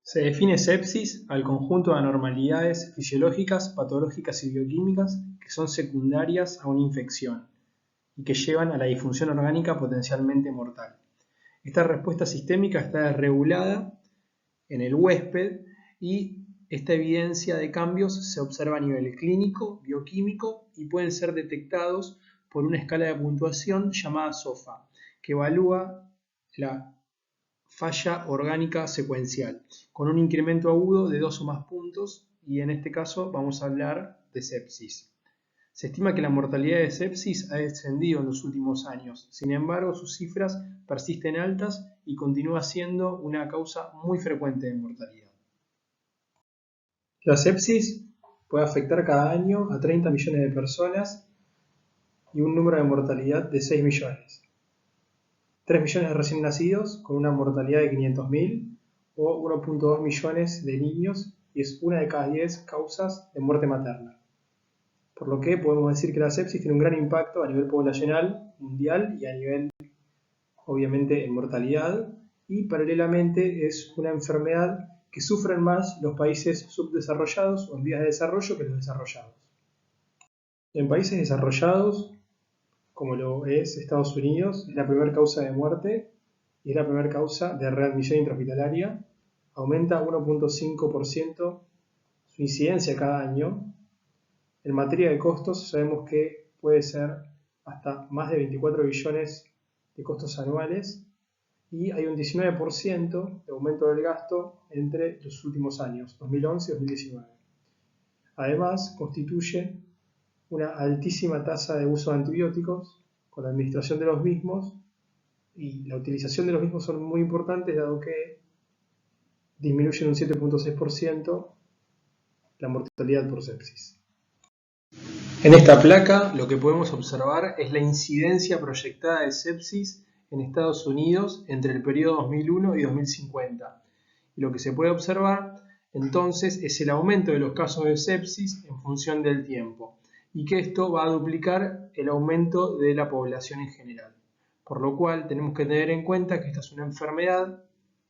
Se define sepsis al conjunto de anormalidades fisiológicas, patológicas y bioquímicas que son secundarias a una infección y que llevan a la disfunción orgánica potencialmente mortal. Esta respuesta sistémica está desregulada en el huésped y esta evidencia de cambios se observa a nivel clínico, bioquímico y pueden ser detectados por una escala de puntuación llamada SOFA, que evalúa la falla orgánica secuencial, con un incremento agudo de 2 o más puntos, y en este caso vamos a hablar de sepsis. Se estima que la mortalidad de sepsis ha descendido en los últimos años, sin embargo sus cifras persisten altas y continúa siendo una causa muy frecuente de mortalidad. La sepsis puede afectar cada año a 30 millones de personas y un número de mortalidad de 6 millones. 3 millones de recién nacidos con una mortalidad de 500.000 o 1.2 millones de niños, y es una de cada 10 causas de muerte materna. Por lo que podemos decir que la sepsis tiene un gran impacto a nivel poblacional, mundial y a nivel, obviamente, en mortalidad, y paralelamente es una enfermedad que sufren más los países subdesarrollados o en vías de desarrollo que los desarrollados. En países desarrollados, como lo es Estados Unidos, es la primera causa de muerte y es la primera causa de readmisión intrahospitalaria. Aumenta 1.5% su incidencia cada año. En materia de costos, sabemos que puede ser hasta más de 24 billones de costos anuales y hay un 19% de aumento del gasto entre los últimos años, 2011 y 2019. Además, constituye una altísima tasa de uso de antibióticos con la administración de los mismos, y la utilización de los mismos son muy importantes dado que disminuyen un 7.6% la mortalidad por sepsis. En esta placa lo que podemos observar es la incidencia proyectada de sepsis en Estados Unidos entre el periodo 2001 y 2050. Y lo que se puede observar entonces es el aumento de los casos de sepsis en función del tiempo, y que esto va a duplicar el aumento de la población en general. Por lo cual tenemos que tener en cuenta que esta es una enfermedad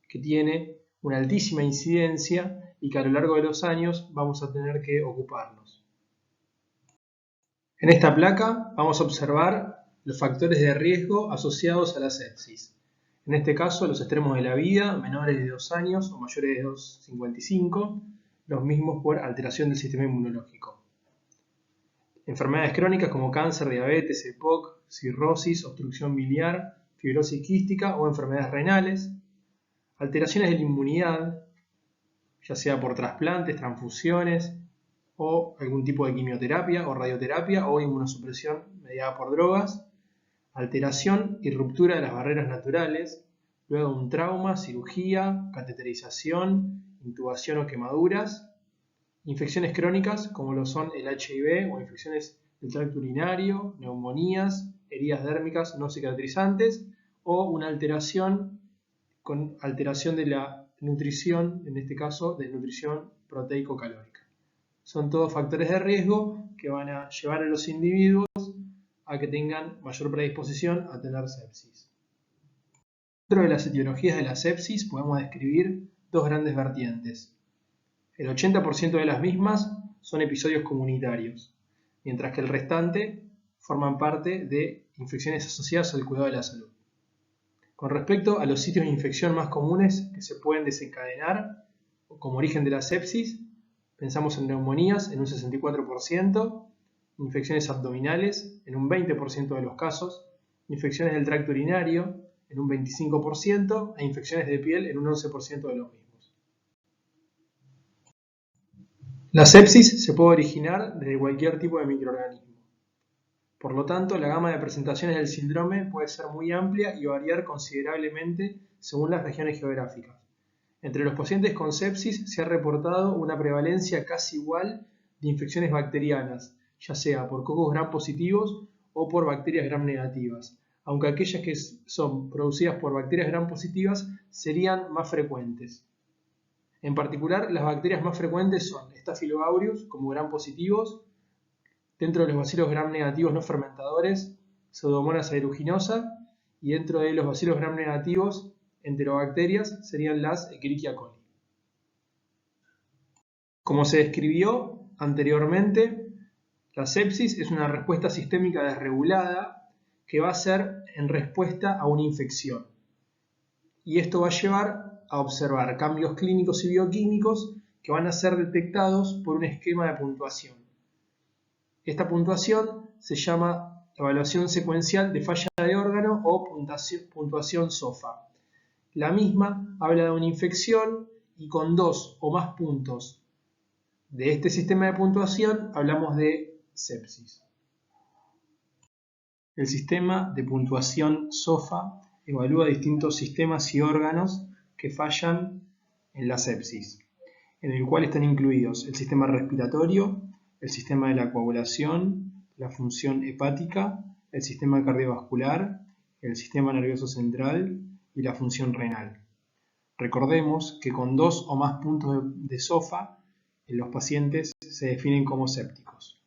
que tiene una altísima incidencia y que a lo largo de los años vamos a tener que ocuparnos. En esta placa vamos a observar los factores de riesgo asociados a la sepsis. En este caso, los extremos de la vida, menores de 2 años o mayores de 2,55, los mismos por alteración del sistema inmunológico. Enfermedades crónicas como cáncer, diabetes, EPOC, cirrosis, obstrucción biliar, fibrosis quística o enfermedades renales. Alteraciones de la inmunidad, ya sea por trasplantes, transfusiones o algún tipo de quimioterapia o radioterapia o inmunosupresión mediada por drogas. Alteración y ruptura de las barreras naturales, luego de un trauma, cirugía, cateterización, intubación o quemaduras. Infecciones crónicas como lo son el HIV o infecciones del tracto urinario, neumonías, heridas dérmicas no cicatrizantes o una alteración con alteración de la nutrición, en este caso desnutrición proteico-calórica. Son todos factores de riesgo que van a llevar a los individuos a que tengan mayor predisposición a tener sepsis. Dentro de las etiologías de la sepsis podemos describir dos grandes vertientes. El 80% de las mismas son episodios comunitarios, mientras que el restante forman parte de infecciones asociadas al cuidado de la salud. Con respecto a los sitios de infección más comunes que se pueden desencadenar como origen de la sepsis, pensamos en neumonías en un 64%, infecciones abdominales en un 20% de los casos, infecciones del tracto urinario en un 25% e infecciones de piel en un 11% de los mismos. La sepsis se puede originar desde cualquier tipo de microorganismo. Por lo tanto, la gama de presentaciones del síndrome puede ser muy amplia y variar considerablemente según las regiones geográficas. Entre los pacientes con sepsis se ha reportado una prevalencia casi igual de infecciones bacterianas, ya sea por cocos gram positivos o por bacterias gram negativas, aunque aquellas que son producidas por bacterias gram positivas serían más frecuentes. En particular, las bacterias más frecuentes son Staphylococcus aureus como gram positivos, dentro de los bacilos gram negativos no fermentadores, Pseudomonas aeruginosa, y dentro de los bacilos gram negativos enterobacterias serían las Escherichia coli. Como se describió anteriormente, la sepsis es una respuesta sistémica desregulada que va a ser en respuesta a una infección. Y esto va a llevar a observar cambios clínicos y bioquímicos que van a ser detectados por un esquema de puntuación. Esta puntuación se llama evaluación secuencial de falla de órgano o puntuación SOFA. La misma habla de una infección y con 2 o más puntos de este sistema de puntuación hablamos de sepsis. El sistema de puntuación SOFA evalúa distintos sistemas y órganos que fallan en la sepsis, en el cual están incluidos el sistema respiratorio, el sistema de la coagulación, la función hepática, el sistema cardiovascular, el sistema nervioso central y la función renal. Recordemos que con 2 o más puntos de SOFA, los pacientes se definen como sépticos.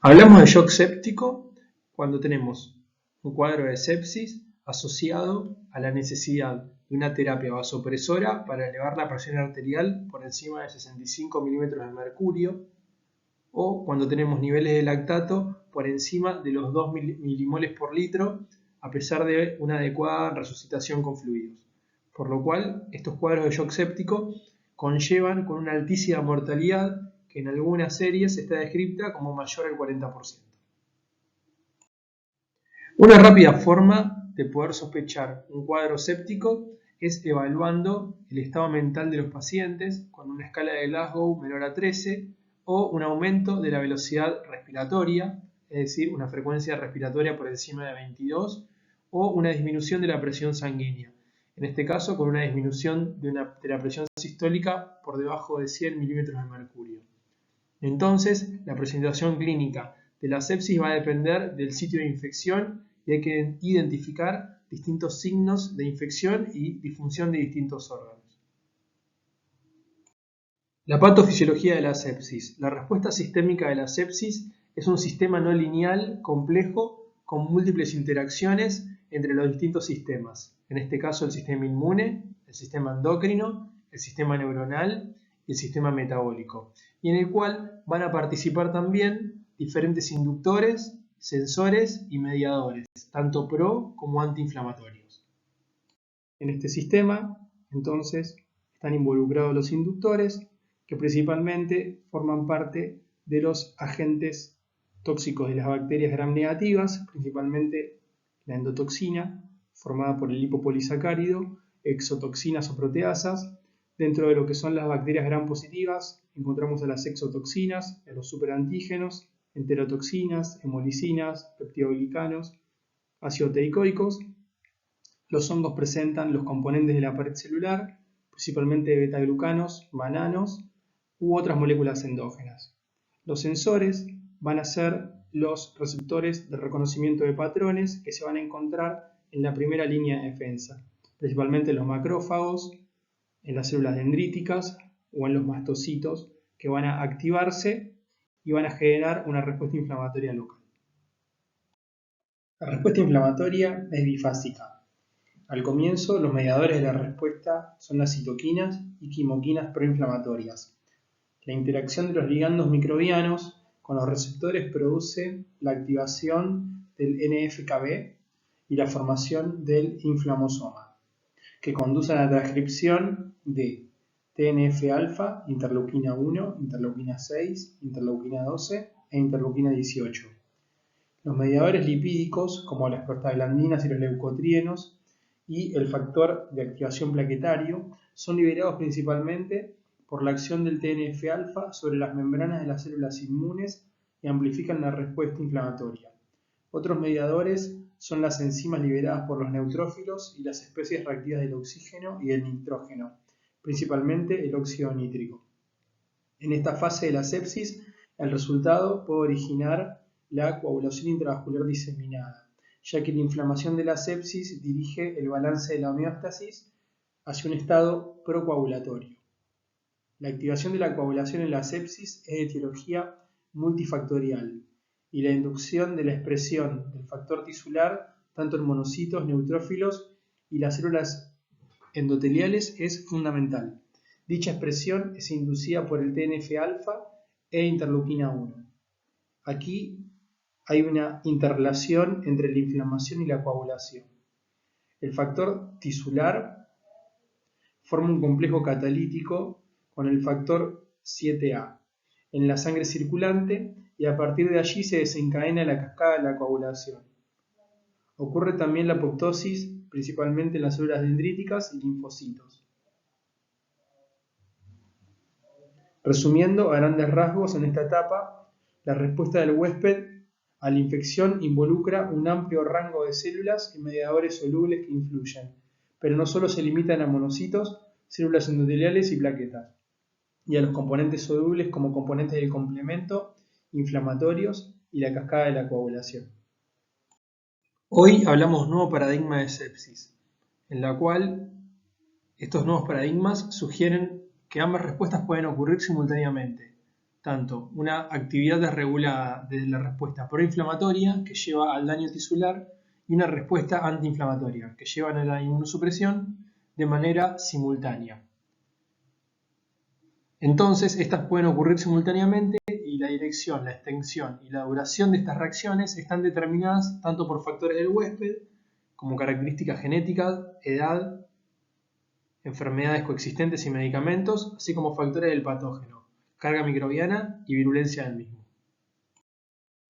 Hablamos de shock séptico cuando tenemos un cuadro de sepsis asociado a la necesidad de una terapia vasopresora para elevar la presión arterial por encima de 65 milímetros de mercurio, o cuando tenemos niveles de lactato por encima de los 2 milimoles por litro a pesar de una adecuada resucitación con fluidos. Por lo cual, estos cuadros de shock séptico conllevan con una altísima mortalidad que en algunas series está descrita como mayor al 40%. Una rápida forma de poder sospechar un cuadro séptico es evaluando el estado mental de los pacientes con una escala de Glasgow menor a 13 o un aumento de la velocidad respiratoria, es decir, una frecuencia respiratoria por encima de 22, o una disminución de la presión sanguínea, en este caso con una disminución de la presión sistólica por debajo de 100 milímetros de mercurio. Entonces, la presentación clínica de la sepsis va a depender del sitio de infección y hay que identificar distintos signos de infección y disfunción de distintos órganos. La patofisiología de la sepsis. La respuesta sistémica de la sepsis es un sistema no lineal, complejo, con múltiples interacciones entre los distintos sistemas. En este caso, el sistema inmune, el sistema endocrino, el sistema neuronal y el sistema metabólico, y en el cual van a participar también diferentes inductores, sensores y mediadores, tanto pro como antiinflamatorios. En este sistema, entonces, están involucrados los inductores, que principalmente forman parte de los agentes tóxicos de las bacterias gram negativas, principalmente la endotoxina, formada por el lipopolisacárido, exotoxinas o proteasas. Dentro de lo que son las bacterias gram positivas, encontramos a las exotoxinas, a los superantígenos, enterotoxinas, hemolicinas, peptidoglicanos, ácidos teicoicos. Los hongos presentan los componentes de la pared celular, principalmente betaglucanos, mananos u otras moléculas endógenas. Los sensores van a ser los receptores de reconocimiento de patrones que se van a encontrar en la primera línea de defensa, principalmente en los macrófagos, en las células dendríticas o en los mastocitos, que van a activarse y van a generar una respuesta inflamatoria local. La respuesta inflamatoria es bifásica. Al comienzo, los mediadores de la respuesta son las citoquinas y quimoquinas proinflamatorias. La interacción de los ligandos microbianos con los receptores produce la activación del NF-κB y la formación del inflamosoma, que conduce a la transcripción de TNF-alfa, interleuquina 1, interleuquina 6, interleuquina 12 e interleuquina 18. Los mediadores lipídicos, como las prostaglandinas y los leucotrienos, y el factor de activación plaquetario, son liberados principalmente por la acción del TNF-alfa sobre las membranas de las células inmunes y amplifican la respuesta inflamatoria. Otros mediadores son las enzimas liberadas por los neutrófilos y las especies reactivas del oxígeno y del nitrógeno, principalmente el óxido nítrico. En esta fase de la sepsis, el resultado puede originar la coagulación intravascular diseminada, ya que la inflamación de la sepsis dirige el balance de la homeostasis hacia un estado procoagulatorio. La activación de la coagulación en la sepsis es de etiología multifactorial y la inducción de la expresión del factor tisular tanto en monocitos, neutrófilos y las células endoteliales es fundamental. Dicha expresión es inducida por el TNF-alfa e interleuquina 1. Aquí hay una interrelación entre la inflamación y la coagulación. El factor tisular forma un complejo catalítico con el factor 7A en la sangre circulante y a partir de allí se desencadena la cascada de la coagulación. Ocurre también la apoptosis, principalmente en las células dendríticas y linfocitos. Resumiendo a grandes rasgos, en esta etapa, la respuesta del huésped a la infección involucra un amplio rango de células y mediadores solubles que influyen, pero no solo se limitan a monocitos, células endoteliales y plaquetas, y a los componentes solubles como componentes del complemento, inflamatorios y la cascada de la coagulación. Hoy hablamos de un nuevo paradigma de sepsis, en la cual estos nuevos paradigmas sugieren que ambas respuestas pueden ocurrir simultáneamente, tanto una actividad desregulada de la respuesta proinflamatoria que lleva al daño tisular y una respuesta antiinflamatoria que llevan a la inmunosupresión de manera simultánea. Entonces, estas pueden ocurrir simultáneamente y la dirección, la extensión y la duración de estas reacciones están determinadas tanto por factores del huésped como características genéticas, edad, enfermedades coexistentes y medicamentos, así como factores del patógeno, carga microbiana y virulencia del mismo.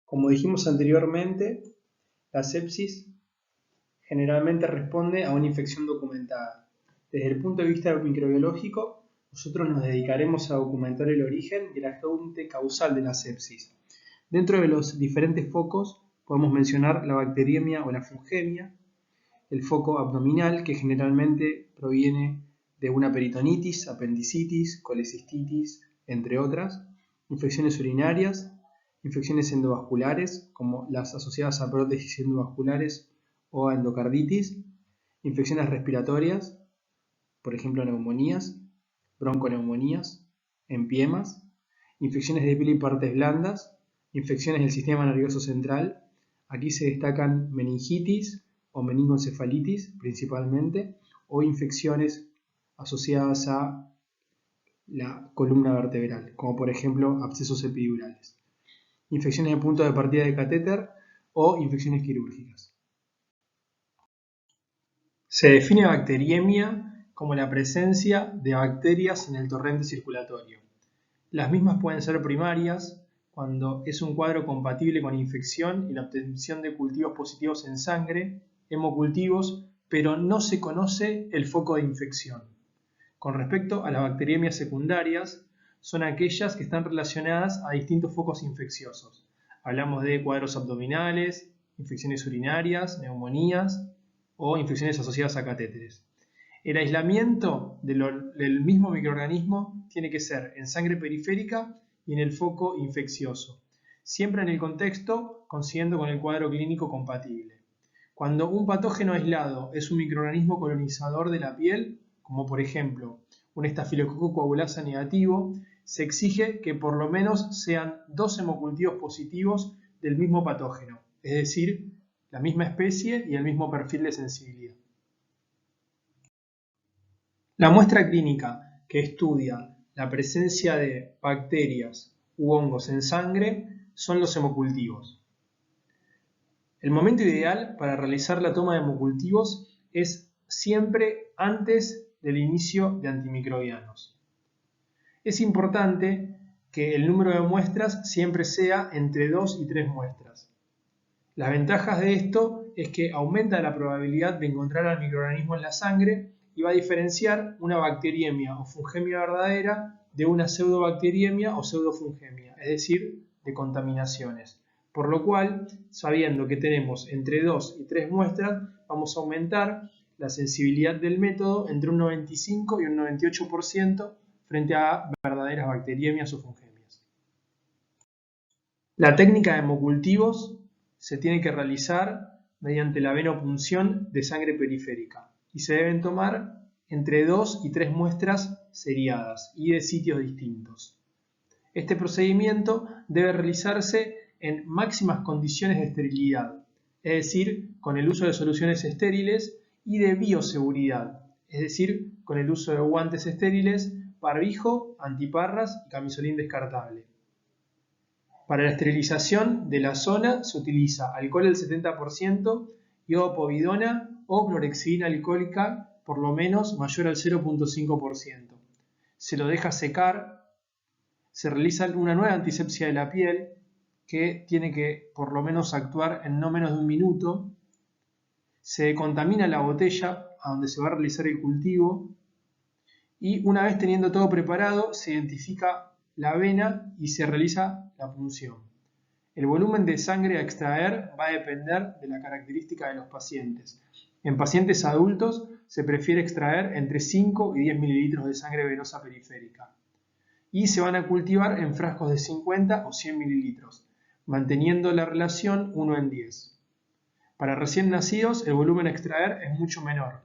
Como dijimos anteriormente, la sepsis generalmente responde a una infección documentada. Desde el punto de vista microbiológico, nosotros nos dedicaremos a documentar el origen y la fuente causal de la sepsis. Dentro de los diferentes focos podemos mencionar la bacteriemia o la fungemia, el foco abdominal, que generalmente proviene de una peritonitis, apendicitis, colecistitis, entre otras, infecciones urinarias, infecciones endovasculares, como las asociadas a prótesis endovasculares o a endocarditis, infecciones respiratorias, por ejemplo neumonías, bronconeumonías, empiemas, infecciones de piel y partes blandas, infecciones del sistema nervioso central. Aquí se destacan meningitis o meningoencefalitis principalmente, o infecciones asociadas a la columna vertebral, como por ejemplo abscesos epidurales, infecciones de punto de partida de catéter o infecciones quirúrgicas. Se define bacteriemia como la presencia de bacterias en el torrente circulatorio. Las mismas pueden ser primarias, cuando es un cuadro compatible con infección y la obtención de cultivos positivos en sangre, hemocultivos, pero no se conoce el foco de infección. Con respecto a las bacteriemias secundarias, son aquellas que están relacionadas a distintos focos infecciosos. Hablamos de cuadros abdominales, infecciones urinarias, neumonías o infecciones asociadas a catéteres. El aislamiento del mismo microorganismo tiene que ser en sangre periférica y en el foco infeccioso, siempre en el contexto coincidiendo con el cuadro clínico compatible. Cuando un patógeno aislado es un microorganismo colonizador de la piel, como por ejemplo un estafilococo coagulasa negativo, se exige que por lo menos sean 2 hemocultivos positivos del mismo patógeno, es decir, la misma especie y el mismo perfil de sensibilidad. La muestra clínica que estudia la presencia de bacterias u hongos en sangre son los hemocultivos. El momento ideal para realizar la toma de hemocultivos es siempre antes del inicio de antimicrobianos. Es importante que el número de muestras siempre sea entre 2 y 3 muestras. Las ventajas de esto es que aumenta la probabilidad de encontrar al microorganismo en la sangre y va a diferenciar una bacteriemia o fungemia verdadera de una pseudobacteriemia o pseudofungemia, es decir, de contaminaciones. Por lo cual, sabiendo que tenemos entre 2 y 3 muestras, vamos a aumentar la sensibilidad del método entre un 95 y un 98% frente a verdaderas bacteriemias o fungemias. La técnica de hemocultivos se tiene que realizar mediante la venopunción de sangre periférica y se deben tomar entre 2 y 3 muestras seriadas y de sitios distintos. Este procedimiento debe realizarse en máximas condiciones de esterilidad, es decir, con el uso de soluciones estériles y de bioseguridad, es decir, con el uso de guantes estériles, barbijo, antiparras y camisolín descartable. Para la esterilización de la zona se utiliza alcohol del 70%, iodopovidona o clorhexidina alcohólica por lo menos mayor al 0.5%. Se lo deja secar, se realiza una nueva antisepsia de la piel que tiene que por lo menos actuar en no menos de un minuto. Se contamina la botella a donde se va a realizar el cultivo y una vez teniendo todo preparado se identifica la vena y se realiza la punción. El volumen de sangre a extraer va a depender de la característica de los pacientes. En pacientes adultos se prefiere extraer entre 5 y 10 mililitros de sangre venosa periférica y se van a cultivar en frascos de 50 o 100 mililitros, manteniendo la relación 1 en 10. Para recién nacidos el volumen a extraer es mucho menor,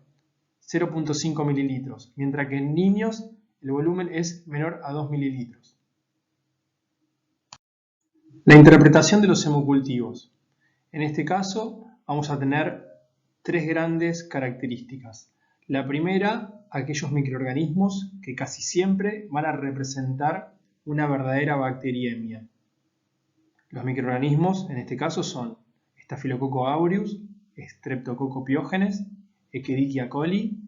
0.5 mililitros, mientras que en niños el volumen es menor a 2 mililitros. La interpretación de los hemocultivos. En este caso vamos a tener tres grandes características. La primera, aquellos microorganismos que casi siempre van a representar una verdadera bacteriemia. Los microorganismos en este caso son Staphylococcus aureus, Streptococcus pyogenes, Escherichia coli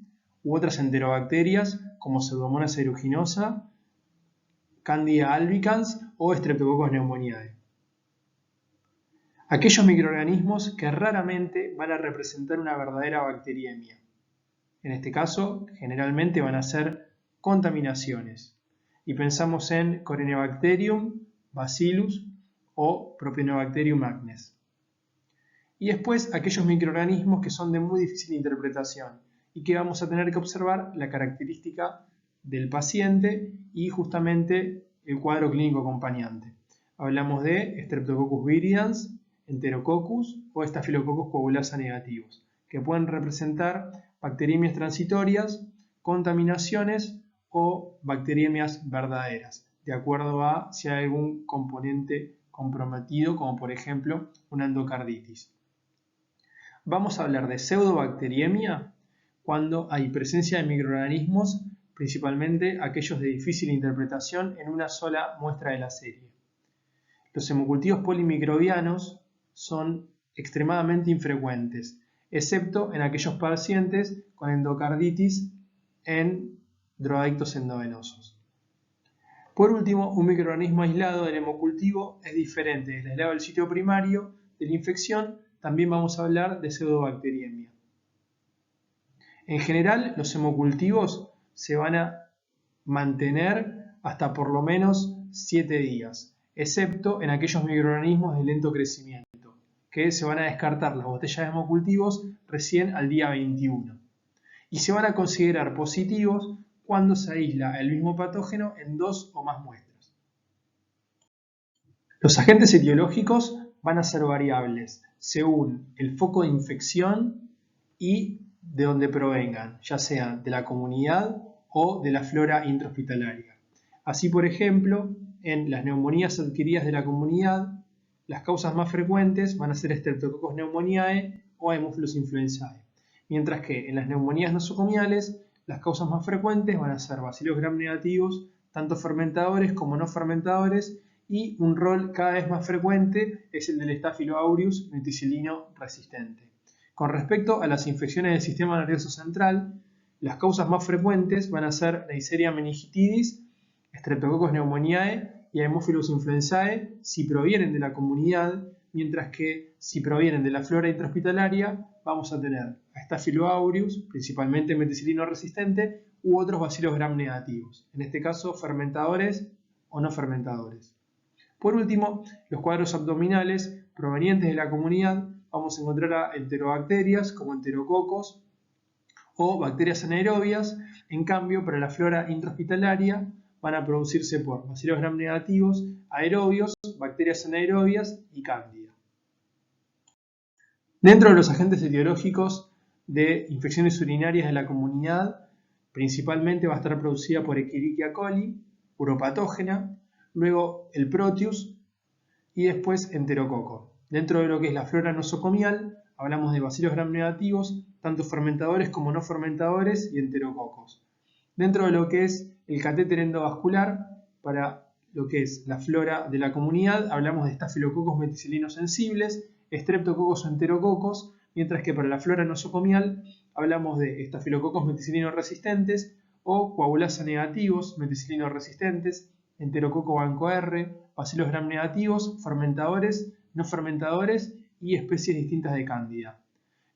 u otras enterobacterias como Pseudomonas aeruginosa, Candida albicans o Streptococcus pneumoniae. Aquellos microorganismos que raramente van a representar una verdadera bacteriemia. En este caso, generalmente van a ser contaminaciones. Y pensamos en Corynebacterium, Bacillus o Propionibacterium acnes. Y después, aquellos microorganismos que son de muy difícil interpretación y que vamos a tener que observar la característica del paciente y justamente el cuadro clínico acompañante. Hablamos de Streptococcus viridans, Enterococcus o Staphylococcus coagulasa negativos, que pueden representar bacteriemias transitorias, contaminaciones o bacteriemias verdaderas, de acuerdo a si hay algún componente comprometido, como por ejemplo una endocarditis. Vamos a hablar de pseudobacteriemia cuando hay presencia de microorganismos, principalmente aquellos de difícil interpretación en una sola muestra de la serie. Los hemocultivos polimicrobianos son extremadamente infrecuentes, excepto en aquellos pacientes con endocarditis en drogadictos endovenosos. Por último, un microorganismo aislado del hemocultivo es diferente del aislado del sitio primario de la infección. También vamos a hablar de pseudobacteriemia. En general, los hemocultivos se van a mantener hasta por lo menos 7 días, excepto en aquellos microorganismos de lento crecimiento, que se van a descartar las botellas de hemocultivos recién al día 21. Y se van a considerar positivos cuando se aísla el mismo patógeno en 2 o más muestras. Los agentes etiológicos van a ser variables según el foco de infección y de donde provengan, ya sea de la comunidad o de la flora intrahospitalaria. Así, por ejemplo, en las neumonías adquiridas de la comunidad, las causas más frecuentes van a ser Streptococcus pneumoniae o Haemophilus influenzae, mientras que en las neumonías nosocomiales las causas más frecuentes van a ser Bacillus gram negativos, tanto fermentadores como no fermentadores, y un rol cada vez más frecuente es el del Staphylo aureus meticilino resistente. Con respecto a las infecciones del sistema nervioso central, las causas más frecuentes van a ser Neisseria meningitidis, Streptococcus pneumoniae y Haemophilus influenzae si provienen de la comunidad, mientras que si provienen de la flora intrahospitalaria vamos a tener a Staphylo aureus, principalmente meticilino resistente, u otros Bacillus gram negativos, en este caso fermentadores o no fermentadores. Por último, los cuadros abdominales provenientes de la comunidad vamos a encontrar a enterobacterias como enterococos o bacterias anaerobias. En cambio, para la flora intrahospitalaria van a producirse por Bacillus gram negativos, aerobios, bacterias anaerobias y cándida. Dentro de los agentes etiológicos de infecciones urinarias de la comunidad, principalmente va a estar producida por Escherichia coli, uropatógena, luego el Proteus y después enterococo. Dentro de lo que es la flora nosocomial, hablamos de bacilos gram negativos, tanto fermentadores como no fermentadores y enterococos. Dentro de lo que es el catéter endovascular, para lo que es la flora de la comunidad, hablamos de estafilococos meticilinos sensibles, estreptococos o enterococos, mientras que para la flora nosocomial hablamos de estafilococos meticilinos resistentes o coagulasa negativos meticilinos resistentes, enterococo banco R, bacilos gram negativos, fermentadores, no fermentadores y especies distintas de cándida.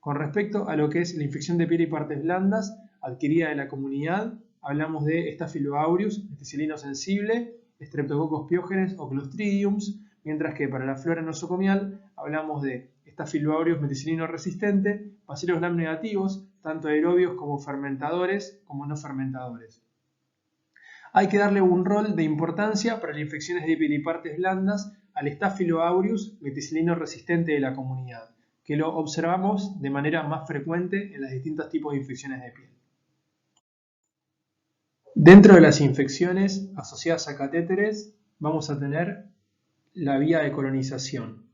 Con respecto a lo que es la infección de piel y partes blandas adquirida de la comunidad, hablamos de Staphylo aureus, meticilino sensible, Streptococcus pyogenes o Clostridiums, mientras que para la flora nosocomial hablamos de Staphylo aureus meticilino resistente, bacilos gram negativos, tanto aerobios como fermentadores como no fermentadores. Hay que darle un rol de importancia para las infecciones de piel y partes blandas al Staphylo aureus meticilino resistente de la comunidad, que lo observamos de manera más frecuente en los distintos tipos de infecciones de piel. Dentro de las infecciones asociadas a catéteres vamos a tener la vía de colonización,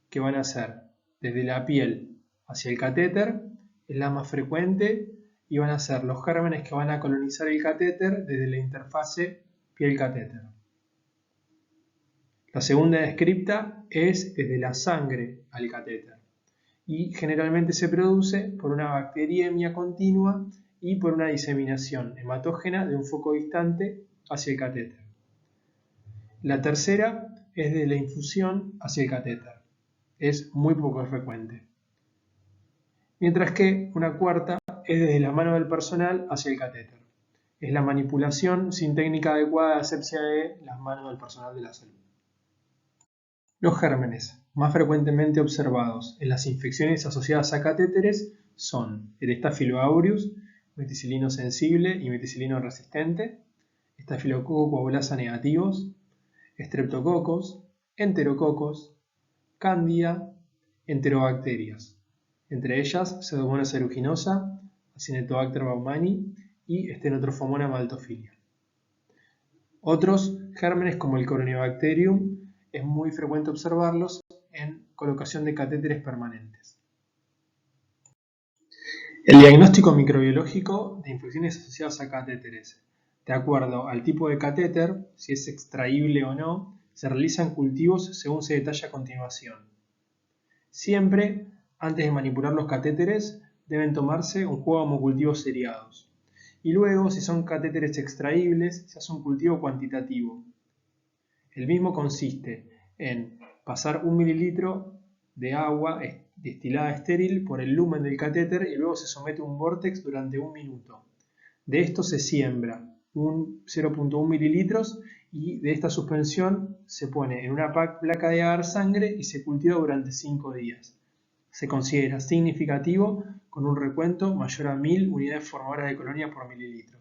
que van a ser desde la piel hacia el catéter, es la más frecuente, y van a ser los gérmenes que van a colonizar el catéter desde la interfase piel-catéter. La segunda descripta es desde la sangre al catéter y generalmente se produce por una bacteriemia continua y por una diseminación hematógena de un foco distante hacia el catéter. La tercera es de la infusión hacia el catéter. Es muy poco frecuente. Mientras que una cuarta es desde la mano del personal hacia el catéter. Es la manipulación sin técnica adecuada de asepsia de las manos del personal de la salud. Los gérmenes más frecuentemente observados en las infecciones asociadas a catéteres son el Staphylo aureus, meticilino sensible y meticilino resistente, Staphylococcus coagulasa negativos, Streptococos, enterococos, cándida, enterobacterias, entre ellas Pseudomonas aeruginosa, Acinetobacter baumannii y Stenotrophomonas maltophilia. Otros gérmenes como el Corynebacterium es muy frecuente observarlos en colocación de catéteres permanentes. El diagnóstico microbiológico de infecciones asociadas a catéteres. De acuerdo al tipo de catéter, si es extraíble o no, se realizan cultivos según se detalla a continuación. Siempre, antes de manipular los catéteres, deben tomarse un juego de homocultivos seriados. Y luego, si son catéteres extraíbles, se hace un cultivo cuantitativo. El mismo consiste en pasar 1 mililitro de agua destilada estéril por el lumen del catéter y luego se somete a un vórtex durante 1 minuto. De esto se siembra 0.1 mililitros y de esta suspensión se pone en una placa de agar sangre y se cultiva durante 5 días. Se considera significativo con un recuento mayor a 1000 unidades formadoras de colonia por mililitro.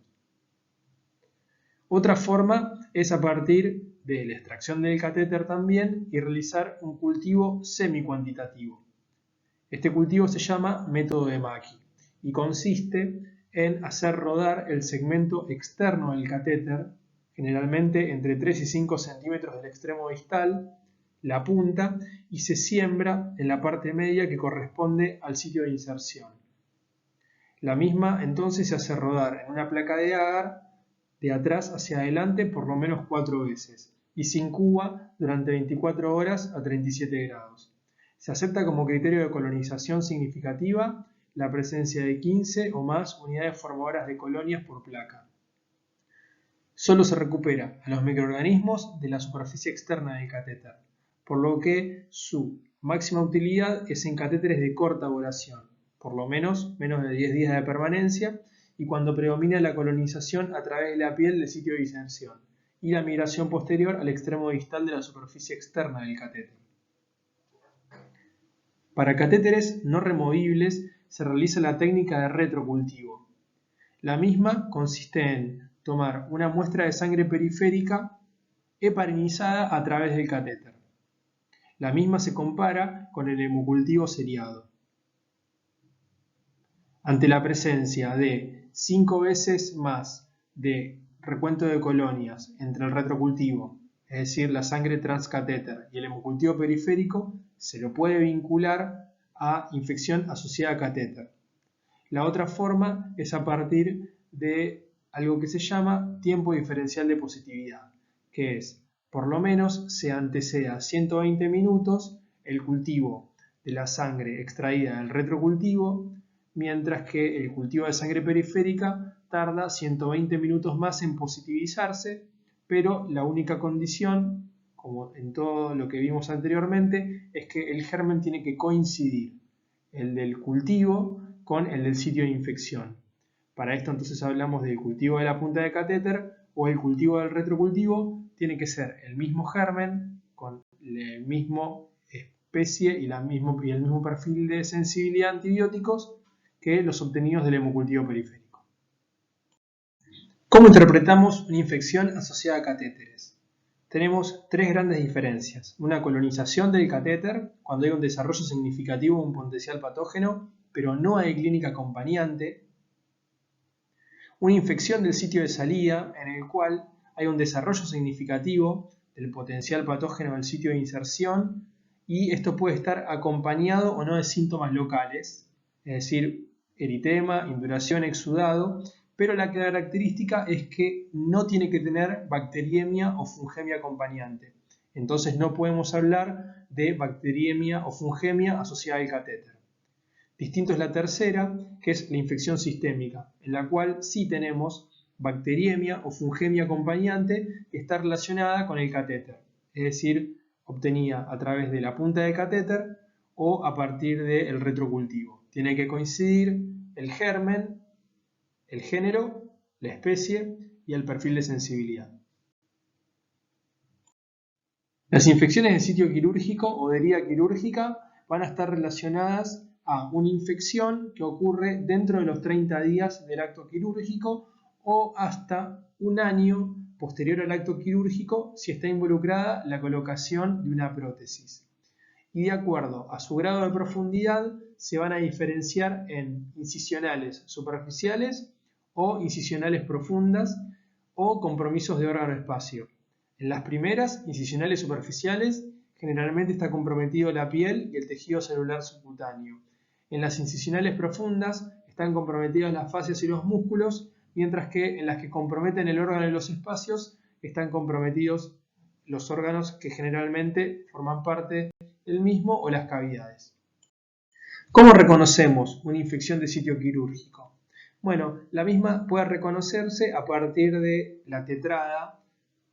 Otra forma es a partir de la extracción del catéter también y realizar un cultivo semi-cuantitativo. Este cultivo se llama método de Macchi y consiste en hacer rodar el segmento externo del catéter, generalmente entre 3 y 5 centímetros del extremo distal, la punta, y se siembra en la parte media que corresponde al sitio de inserción. La misma entonces se hace rodar en una placa de agar de atrás hacia adelante por lo menos 4 veces y se incuba durante 24 horas a 37 grados. Se acepta como criterio de colonización significativa la presencia de 15 o más unidades formadoras de colonias por placa. Solo se recupera a los microorganismos de la superficie externa del catéter, por lo que su máxima utilidad es en catéteres de corta duración, por lo menos de 10 días de permanencia, y cuando predomina la colonización a través de la piel del sitio de inserción y la migración posterior al extremo distal de la superficie externa del catéter. Para catéteres no removibles se realiza la técnica de retrocultivo. La misma consiste en tomar una muestra de sangre periférica heparinizada a través del catéter. La misma se compara con el hemocultivo seriado. Ante la presencia de 5 veces más de recuento de colonias entre el retrocultivo, es decir, la sangre transcatéter y el hemocultivo periférico, se lo puede vincular a infección asociada a catéter. La otra forma es a partir de algo que se llama tiempo diferencial de positividad, que es, por lo menos, se anteceda 120 minutos el cultivo de la sangre extraída del retrocultivo, mientras que el cultivo de sangre periférica tarda 120 minutos más en positivizarse, pero la única condición, como en todo lo que vimos anteriormente, es que el germen tiene que coincidir, el del cultivo con el del sitio de infección. Para esto entonces hablamos del cultivo de la punta de catéter o el cultivo del retrocultivo. Tiene que ser el mismo germen con la misma especie y el mismo perfil de sensibilidad a antibióticos que los obtenidos del hemocultivo periférico. ¿Cómo interpretamos una infección asociada a catéteres? Tenemos tres grandes diferencias. Una colonización del catéter, cuando hay un desarrollo significativo de un potencial patógeno, pero no hay clínica acompañante. Una infección del sitio de salida, en el cual hay un desarrollo significativo del potencial patógeno del sitio de inserción, y esto puede estar acompañado o no de síntomas locales, es decir, eritema, induración, exudado, pero la característica es que no tiene que tener bacteriemia o fungemia acompañante. Entonces no podemos hablar de bacteriemia o fungemia asociada al catéter. Distinto es la tercera, que es la infección sistémica, en la cual sí tenemos bacteriemia o fungemia acompañante que está relacionada con el catéter, es decir, obtenida a través de la punta de catéter o a partir del retrocultivo. Tiene que coincidir el germen, el género, la especie y el perfil de sensibilidad. Las infecciones de sitio quirúrgico o de herida quirúrgica van a estar relacionadas a una infección que ocurre dentro de los 30 días del acto quirúrgico o hasta un año posterior al acto quirúrgico si está involucrada la colocación de una prótesis. Y de acuerdo a su grado de profundidad se van a diferenciar en incisionales superficiales o incisionales profundas o compromisos de órgano-espacio. En las primeras, incisionales superficiales, generalmente está comprometido la piel y el tejido celular subcutáneo. En las incisionales profundas están comprometidas las fascias y los músculos, mientras que en las que comprometen el órgano y los espacios están comprometidos los órganos que generalmente forman parte del mismo o las cavidades. ¿Cómo reconocemos una infección de sitio quirúrgico? Bueno, la misma puede reconocerse a partir de la tetrada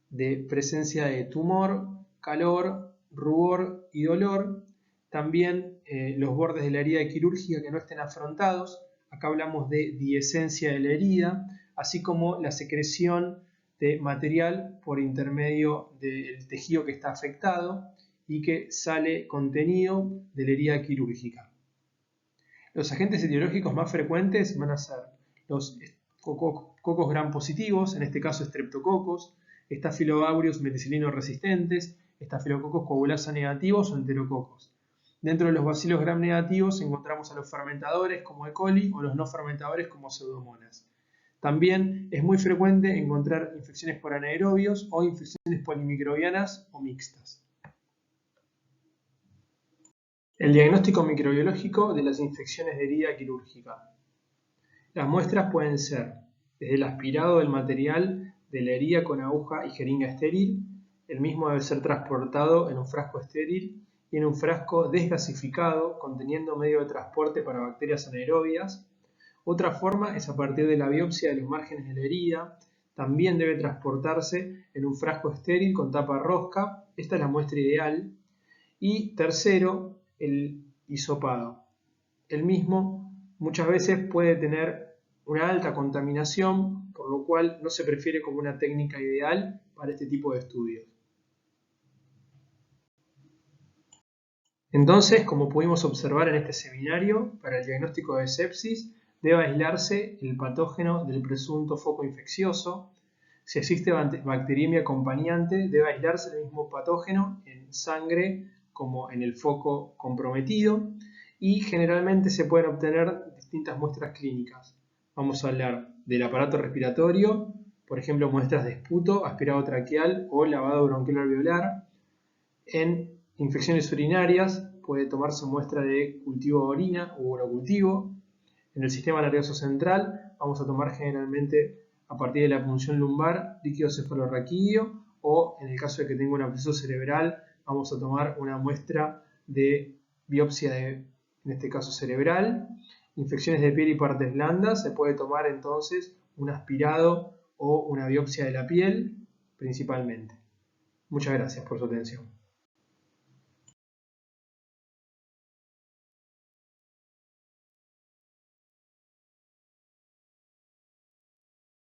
de presencia de tumor, calor, rubor y dolor. También los bordes de la herida quirúrgica que no estén afrontados. Acá hablamos de diescencia de la herida, así como la secreción de material por intermedio del tejido que está afectado y que sale contenido de la herida quirúrgica. Los agentes etiológicos más frecuentes van a ser los cocos gram positivos, en este caso streptococos, Staphylococcus meticilino resistentes, Staphylococcus coagulasa negativos o enterococos. Dentro de los bacilos gram negativos encontramos a los fermentadores como E. coli o los no fermentadores como Pseudomonas. También es muy frecuente encontrar infecciones por anaerobios o infecciones polimicrobianas o mixtas. El diagnóstico microbiológico de las infecciones de herida quirúrgica. Las muestras pueden ser desde el aspirado del material de la herida con aguja y jeringa estéril. El mismo debe ser transportado en un frasco estéril y en un frasco desgasificado conteniendo medio de transporte para bacterias anaerobias. Otra forma es a partir de la biopsia de los márgenes de la herida. También debe transportarse en un frasco estéril con tapa rosca. Esta es la muestra ideal. Y tercero, el hisopado. El mismo muchas veces puede tener una alta contaminación, por lo cual no se prefiere como una técnica ideal para este tipo de estudios. Entonces, como pudimos observar en este seminario, para el diagnóstico de sepsis debe aislarse el patógeno del presunto foco infeccioso. Si existe bacteriemia acompañante, debe aislarse el mismo patógeno en sangre como en el foco comprometido y generalmente se pueden obtener distintas muestras clínicas. Vamos a hablar del aparato respiratorio, por ejemplo muestras de esputo, aspirado traqueal o lavado bronquial alveolar. En infecciones urinarias puede tomarse muestra de cultivo de orina u urocultivo. En el sistema nervioso central vamos a tomar generalmente a partir de la punción lumbar líquido cefalorraquídeo, o en el caso de que tenga un absceso cerebral vamos a tomar una muestra de biopsia en este caso cerebral. Infecciones de piel y partes blandas, se puede tomar entonces un aspirado o una biopsia de la piel principalmente. Muchas gracias por su atención.